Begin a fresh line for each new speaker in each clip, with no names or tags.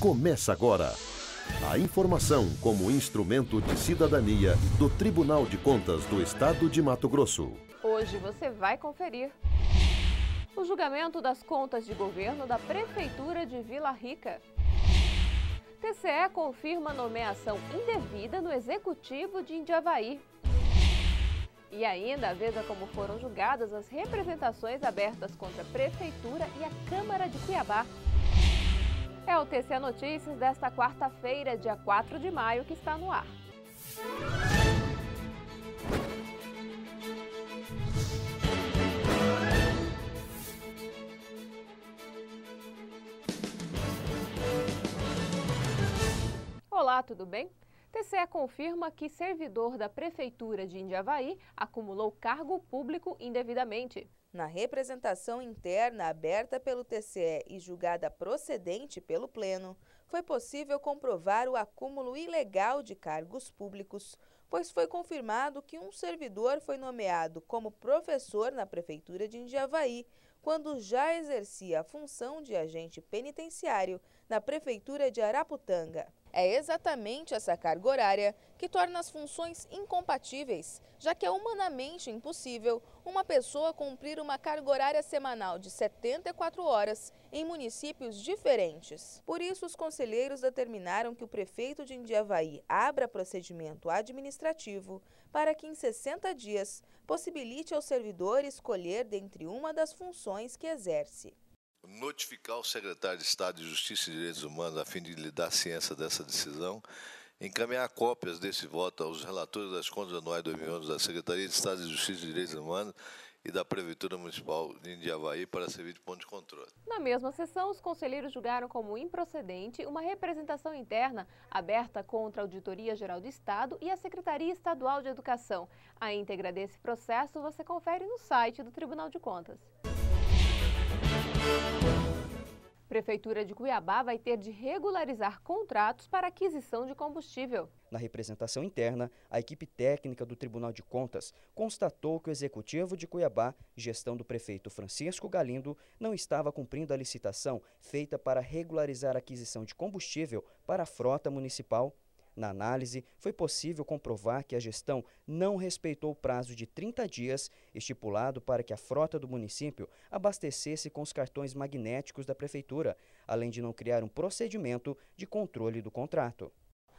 Começa agora. A informação como instrumento de cidadania do Tribunal de Contas do Estado de Mato Grosso.
Hoje você vai conferir o julgamento das contas de governo da Prefeitura de Vila Rica. TCE confirma nomeação indevida no Executivo de Indiavaí. E ainda veja como foram julgadas as representações abertas contra a Prefeitura e a Câmara de Cuiabá. É o TCE Notícias desta quarta-feira, dia 4 de maio, que está no ar. Olá, tudo bem? TCE confirma que servidor da Prefeitura de Indiavaí acumulou cargo público indevidamente.
Na representação interna aberta pelo TCE e julgada procedente pelo Pleno, foi possível comprovar o acúmulo ilegal de cargos públicos, pois foi confirmado que um servidor foi nomeado como professor na Prefeitura de Indiavaí, quando já exercia a função de agente penitenciário na Prefeitura de Araputanga. É exatamente essa carga horária que torna as funções incompatíveis, já que é humanamente impossível uma pessoa cumprir uma carga horária semanal de 74 horas em municípios diferentes. Por isso, os conselheiros determinaram que o prefeito de Indiavaí abra procedimento administrativo para que em 60 dias possibilite ao servidor escolher dentre uma das funções que exerce.
Notificar o secretário de Estado de Justiça e Direitos Humanos a fim de lhe dar ciência dessa decisão, encaminhar cópias desse voto aos relatores das contas anuais 2011 da Secretaria de Estado de Justiça e Direitos Humanos e da Prefeitura Municipal de Indiavaí para servir de ponto de controle.
Na mesma sessão, os conselheiros julgaram como improcedente uma representação interna aberta contra a Auditoria Geral do Estado e a Secretaria Estadual de Educação. A íntegra desse processo você confere no site do Tribunal de Contas. Prefeitura de Cuiabá vai ter de regularizar contratos para aquisição de combustível.
Na representação interna, a equipe técnica do Tribunal de Contas constatou que o Executivo de Cuiabá, gestão do prefeito Francisco Galindo, não estava cumprindo a licitação feita para regularizar a aquisição de combustível para a frota municipal. Na análise, foi possível comprovar que a gestão não respeitou o prazo de 30 dias estipulado para que a frota do município abastecesse com os cartões magnéticos da Prefeitura, além de não criar um procedimento de controle do contrato.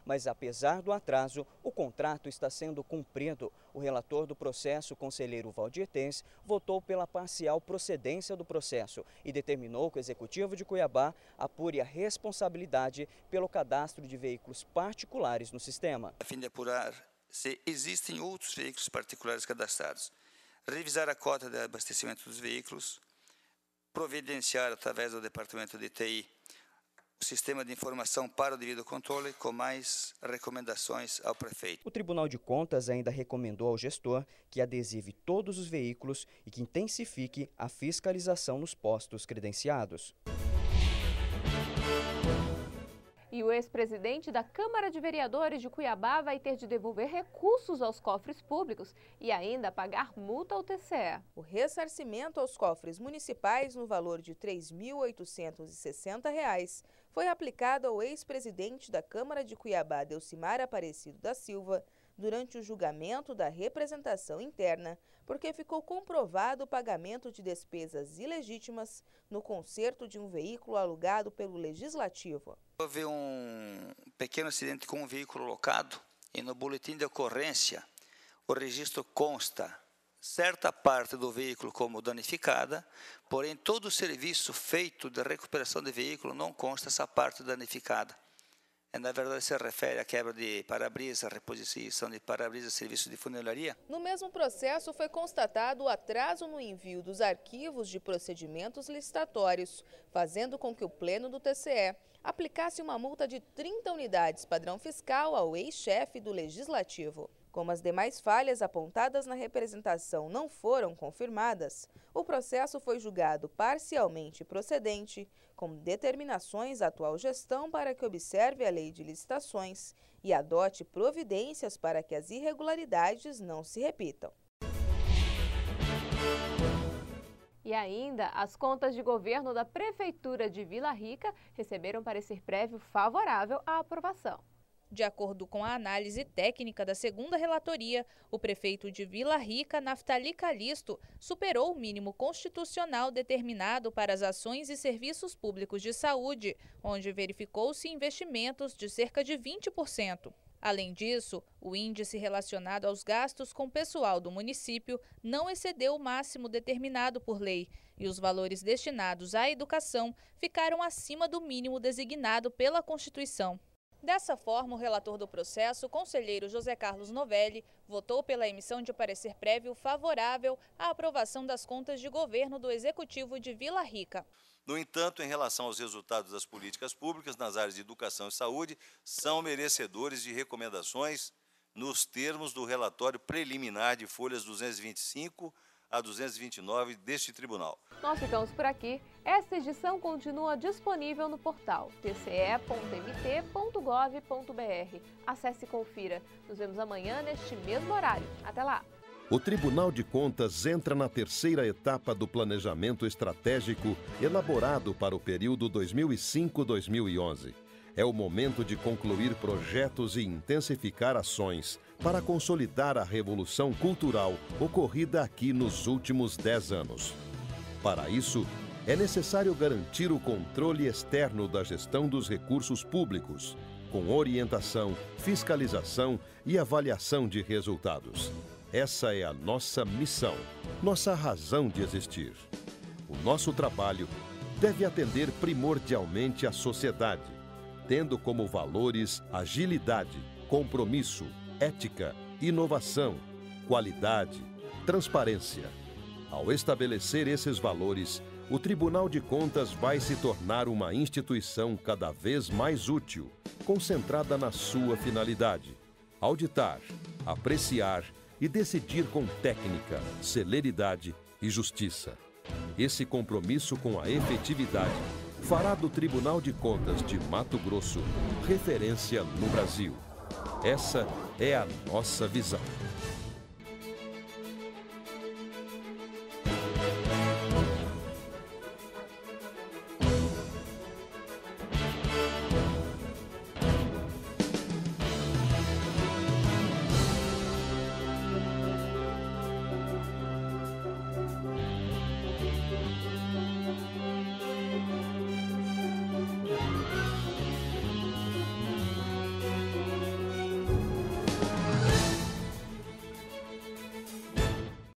Mas, apesar do atraso, o contrato está sendo cumprido. O relator do processo, conselheiro Valdir Tens, votou pela parcial procedência do processo e determinou que o Executivo de Cuiabá apure a responsabilidade pelo cadastro de veículos particulares no sistema.
A fim de apurar se existem outros veículos particulares cadastrados, revisar a cota de abastecimento dos veículos, providenciar através do Departamento de TI o sistema de informação para o devido controle, com mais recomendações ao prefeito.
O Tribunal de Contas ainda recomendou ao gestor que adesive todos os veículos e que intensifique a fiscalização nos postos credenciados.
E o ex-presidente da Câmara de Vereadores de Cuiabá vai ter de devolver recursos aos cofres públicos e ainda pagar multa ao TCE.
O ressarcimento aos cofres municipais no valor de R$ 3.860 foi aplicado ao ex-presidente da Câmara de Cuiabá, Delcimar Aparecido da Silva, durante o julgamento da representação interna, porque ficou comprovado o pagamento de despesas ilegítimas no conserto de um veículo alugado pelo Legislativo.
Houve um pequeno acidente com um veículo locado e no boletim de ocorrência o registro consta certa parte do veículo como danificada, porém todo o serviço feito de recuperação de veículo não consta essa parte danificada. Na verdade, se refere à quebra de para-brisa, reposição de para-brisa, serviço de funilaria.
No mesmo processo, foi constatado o atraso no envio dos arquivos de procedimentos licitatórios, fazendo com que o Pleno do TCE aplicasse uma multa de 30 unidades padrão fiscal ao ex-chefe do Legislativo. Como as demais falhas apontadas na representação não foram confirmadas, o processo foi julgado parcialmente procedente, com determinações à atual gestão para que observe a lei de licitações e adote providências para que as irregularidades não se repitam.
E ainda, as contas de governo da Prefeitura de Vila Rica receberam parecer prévio favorável à aprovação.
De acordo com a análise técnica da segunda relatoria, o prefeito de Vila Rica, Naftali Calisto, superou o mínimo constitucional determinado para as ações e serviços públicos de saúde, onde verificou-se investimentos de cerca de 20%. Além disso, o índice relacionado aos gastos com pessoal do município não excedeu o máximo determinado por lei e os valores destinados à educação ficaram acima do mínimo designado pela Constituição. Dessa forma, o relator do processo, conselheiro José Carlos Novelli, votou pela emissão de parecer prévio favorável à aprovação das contas de governo do Executivo de Vila Rica.
No entanto, em relação aos resultados das políticas públicas nas áreas de educação e saúde, são merecedores de recomendações nos termos do relatório preliminar de folhas 225 a 229 deste tribunal.
Nós ficamos por aqui. Esta edição continua disponível no portal tce.mt.gov.br. Acesse e confira. Nos vemos amanhã neste mesmo horário. Até lá!
O Tribunal de Contas entra na terceira etapa do planejamento estratégico elaborado para o período 2005-2011. É o momento de concluir projetos e intensificar ações para consolidar a revolução cultural ocorrida aqui nos últimos 10 anos. Para isso, é necessário garantir o controle externo da gestão dos recursos públicos, com orientação, fiscalização e avaliação de resultados. Essa é a nossa missão, nossa razão de existir. O nosso trabalho deve atender primordialmente à sociedade, tendo como valores agilidade, compromisso, ética, inovação, qualidade, transparência. Ao estabelecer esses valores, o Tribunal de Contas vai se tornar uma instituição cada vez mais útil, concentrada na sua finalidade: auditar, apreciar e decidir com técnica, celeridade e justiça. Esse compromisso com a efetividade fará do Tribunal de Contas de Mato Grosso referência no Brasil. Essa é a nossa visão.